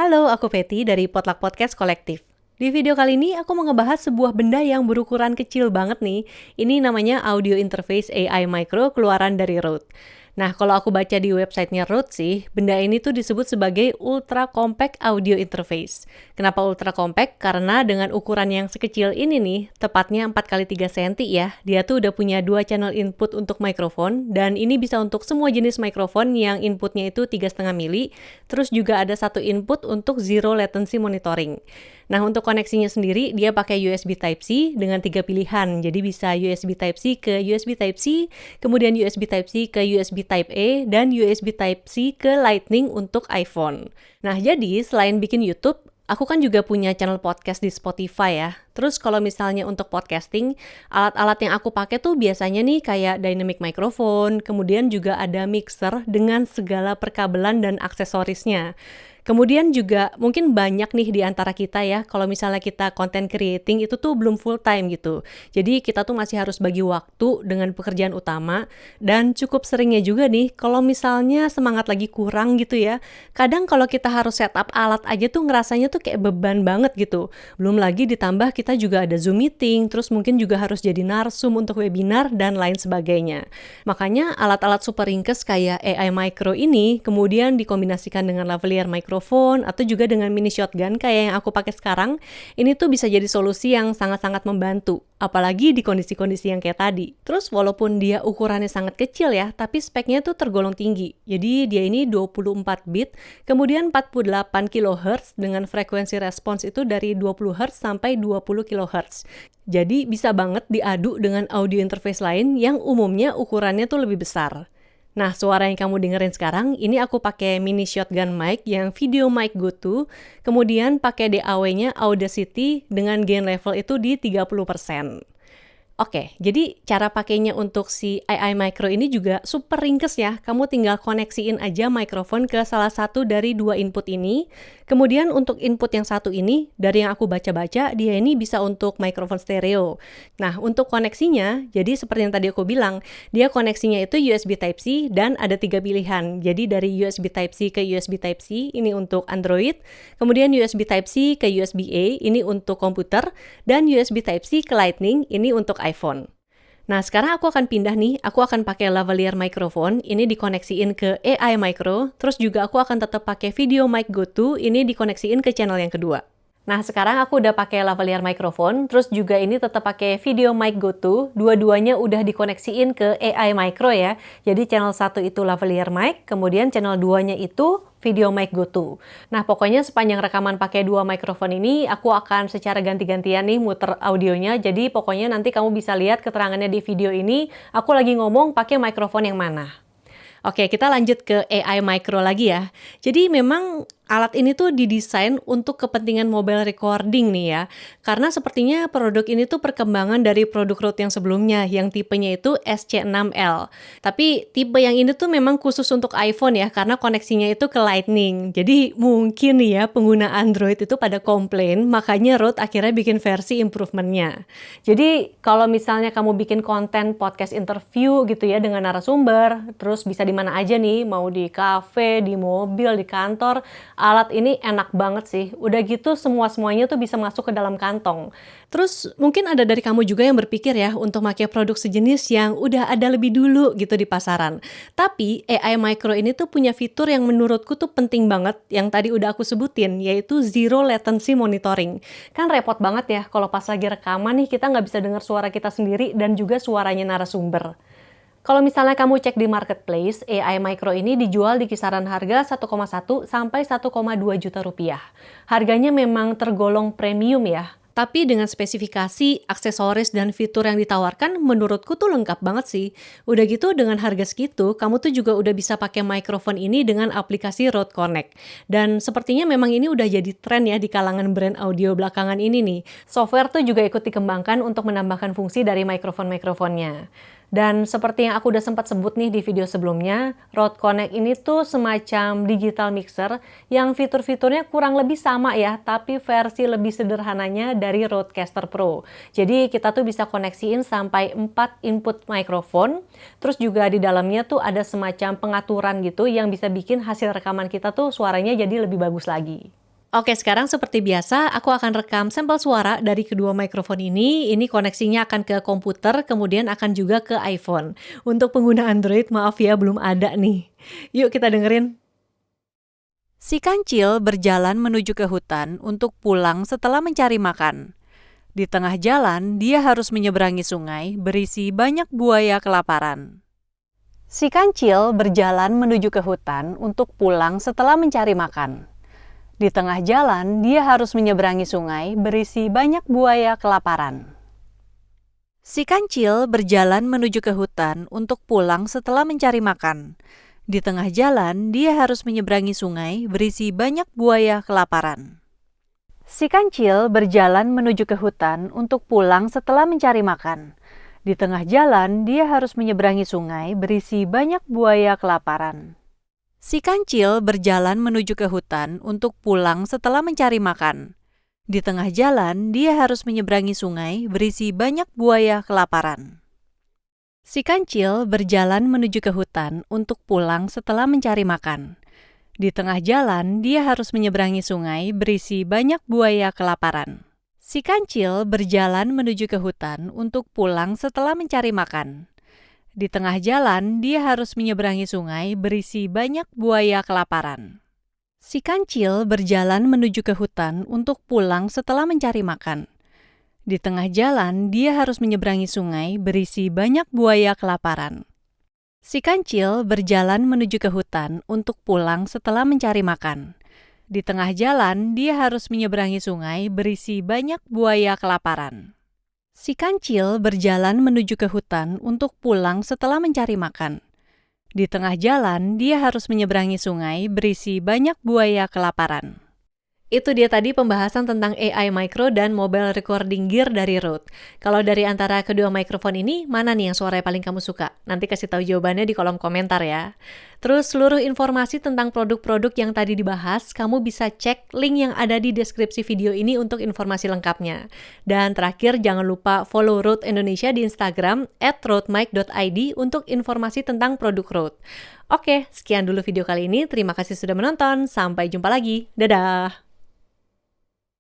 Halo, aku Feti dari Potluck Podcast Kolektif. Di video kali ini aku mau ngebahas sebuah benda yang berukuran kecil banget nih. Ini namanya Audio Interface AI Micro keluaran dari Rode. Nah, kalau aku baca di websitenya Rode sih, benda ini tuh disebut sebagai Ultra Compact Audio Interface. Kenapa Ultra Compact? Karena dengan ukuran yang sekecil ini nih, tepatnya 4x3 cm ya, dia tuh udah punya 2 channel input untuk mikrofon, dan ini bisa untuk semua jenis mikrofon yang inputnya itu 3,5 mili, terus juga ada satu input untuk zero latency monitoring. Nah, untuk koneksinya sendiri, dia pakai USB Type-C dengan 3 pilihan. Jadi bisa USB Type-C ke USB Type-C, kemudian USB Type-C ke USB Type-A, dan USB Type-C ke Lightning untuk iPhone. Nah, jadi selain bikin YouTube, aku kan juga punya channel podcast di Spotify ya. Terus kalau misalnya untuk podcasting, alat-alat yang aku pakai tuh biasanya nih kayak dynamic microphone, kemudian juga ada mixer dengan segala perkabelan dan aksesorisnya. Kemudian juga mungkin banyak nih di antara kita ya, kalau misalnya kita content creating itu tuh belum full time gitu. Jadi kita tuh masih harus bagi waktu dengan pekerjaan utama, dan cukup seringnya juga nih kalau misalnya semangat lagi kurang gitu ya. Kadang kalau kita harus setup alat aja tuh ngerasanya tuh kayak beban banget gitu. Belum lagi ditambah kita juga ada Zoom meeting, terus mungkin juga harus jadi narsum untuk webinar dan lain sebagainya. Makanya alat-alat super ringkes kayak AI Micro ini kemudian dikombinasikan dengan lavalier microphone atau juga dengan mini shotgun kayak yang aku pakai sekarang, ini tuh bisa jadi solusi yang sangat-sangat membantu, apalagi di kondisi-kondisi yang kayak tadi. Terus walaupun dia ukurannya sangat kecil ya, tapi speknya tuh tergolong tinggi. Jadi dia ini 24 bit, kemudian 48 kHz dengan frekuensi respons itu dari 20 Hz sampai 20 kHz. Jadi bisa banget diadu dengan audio interface lain yang umumnya ukurannya tuh lebih besar. Nah, suara yang kamu dengerin sekarang, ini aku pakai mini shotgun mic yang video mic GoTo, kemudian pakai DAW-nya Audacity dengan gain level itu di 30%. Oke, jadi cara pakainya untuk si AI Micro ini juga super ringkes ya. Kamu tinggal koneksiin aja mikrofon ke salah satu dari 2 input ini. Kemudian untuk input yang satu ini, dari yang aku baca-baca, dia ini bisa untuk mikrofon stereo. Nah, untuk koneksinya, jadi seperti yang tadi aku bilang, dia koneksinya itu USB Type-C dan ada 3 pilihan. Jadi dari USB Type-C ke USB Type-C, ini untuk Android. Kemudian USB Type-C ke USB-A, ini untuk komputer. Dan USB Type-C ke Lightning, ini untuk iPhone. Nah, sekarang aku akan pindah nih, aku akan pakai lavalier microphone, ini dikoneksiin ke AI Micro, terus juga aku akan tetap pakai video mic GoTo, ini dikoneksiin ke channel yang kedua. Nah, sekarang aku udah pakai lavalier microphone, terus juga ini tetap pakai video mic GoTo, dua-duanya udah dikoneksiin ke AI Micro ya. Jadi channel 1 itu lavalier mic, kemudian channel 2-nya itu video mic GoTo. Nah, pokoknya sepanjang rekaman pakai 2 mikrofon ini, aku akan secara ganti-gantian nih muter audionya. Jadi pokoknya nanti kamu bisa lihat keterangannya di video ini, aku lagi ngomong pakai mikrofon yang mana. Oke, kita lanjut ke AI Micro lagi ya. Jadi memang alat ini tuh didesain untuk kepentingan mobile recording nih ya. Karena sepertinya produk ini tuh perkembangan dari produk Rode yang sebelumnya, yang tipenya itu SC6L. Tapi tipe yang ini tuh memang khusus untuk iPhone ya, karena koneksinya itu ke Lightning. Jadi mungkin nih ya, pengguna Android itu pada komplain, makanya Rode akhirnya bikin versi improvementnya. Jadi kalau misalnya kamu bikin konten podcast interview gitu ya dengan narasumber, terus bisa di mana aja nih, mau di cafe, di mobil, di kantor, alat ini enak banget sih. Udah gitu semua-semuanya tuh bisa masuk ke dalam kantong. Terus mungkin ada dari kamu juga yang berpikir ya untuk pakai produk sejenis yang udah ada lebih dulu gitu di pasaran. Tapi AI Micro ini tuh punya fitur yang menurutku tuh penting banget yang tadi udah aku sebutin, yaitu zero latency monitoring. Kan repot banget ya kalau pas lagi rekaman nih kita nggak bisa dengar suara kita sendiri dan juga suaranya narasumber. Kalau misalnya kamu cek di marketplace, AI Micro ini dijual di kisaran harga 1,1 sampai 1,2 juta rupiah. Harganya memang tergolong premium ya. Tapi dengan spesifikasi, aksesoris, dan fitur yang ditawarkan menurutku tuh lengkap banget sih. Udah gitu dengan harga segitu, kamu tuh juga udah bisa pakai mikrofon ini dengan aplikasi Rode Connect. Dan sepertinya memang ini udah jadi tren ya di kalangan brand audio belakangan ini nih. Software tuh juga ikut dikembangkan untuk menambahkan fungsi dari mikrofon-mikrofonnya. Dan seperti yang aku udah sempat sebut nih di video sebelumnya, Rode Connect ini tuh semacam digital mixer yang fitur-fiturnya kurang lebih sama ya, tapi versi lebih sederhananya dari Rodecaster Pro. Jadi kita tuh bisa koneksiin sampai 4 input mikrofon, terus juga di dalamnya tuh ada semacam pengaturan gitu yang bisa bikin hasil rekaman kita tuh suaranya jadi lebih bagus lagi. Oke, sekarang seperti biasa, aku akan rekam sampel suara dari kedua mikrofon ini. Ini koneksinya akan ke komputer, kemudian akan juga ke iPhone. Untuk pengguna Android, maaf ya, belum ada nih. Yuk kita dengerin. Si kancil berjalan menuju ke hutan untuk pulang setelah mencari makan. Di tengah jalan, dia harus menyeberangi sungai berisi banyak buaya kelaparan. Si kancil berjalan menuju ke hutan untuk pulang setelah mencari makan. Di tengah jalan, dia harus menyeberangi sungai berisi banyak buaya kelaparan. Si kancil berjalan menuju ke hutan untuk pulang setelah mencari makan. Di tengah jalan, dia harus menyeberangi sungai berisi banyak buaya kelaparan. Si kancil berjalan menuju ke hutan untuk pulang setelah mencari makan. Di tengah jalan, dia harus menyeberangi sungai berisi banyak buaya kelaparan. Si kancil berjalan menuju ke hutan untuk pulang setelah mencari makan. Di tengah jalan, dia harus menyeberangi sungai berisi banyak buaya kelaparan. Si kancil berjalan menuju ke hutan untuk pulang setelah mencari makan. Di tengah jalan, dia harus menyeberangi sungai berisi banyak buaya kelaparan. Si kancil berjalan menuju ke hutan untuk pulang setelah mencari makan. Di tengah jalan, dia harus menyeberangi sungai berisi banyak buaya kelaparan. Si kancil berjalan menuju ke hutan untuk pulang setelah mencari makan. Di tengah jalan, dia harus menyeberangi sungai berisi banyak buaya kelaparan. Si kancil berjalan menuju ke hutan untuk pulang setelah mencari makan. Di tengah jalan, dia harus menyeberangi sungai berisi banyak buaya kelaparan. Si kancil berjalan menuju ke hutan untuk pulang setelah mencari makan. Di tengah jalan, dia harus menyeberangi sungai berisi banyak buaya kelaparan. Itu dia tadi pembahasan tentang AI Micro dan Mobile Recording Gear dari Rode. Kalau dari antara kedua mikrofon ini, mana nih yang suaranya paling kamu suka? Nanti kasih tahu jawabannya di kolom komentar ya. Terus seluruh informasi tentang produk-produk yang tadi dibahas, kamu bisa cek link yang ada di deskripsi video ini untuk informasi lengkapnya. Dan terakhir, jangan lupa follow Rode Indonesia di Instagram @rodemic.id untuk informasi tentang produk Rode. Oke, sekian dulu video kali ini. Terima kasih sudah menonton. Sampai jumpa lagi. Dadah!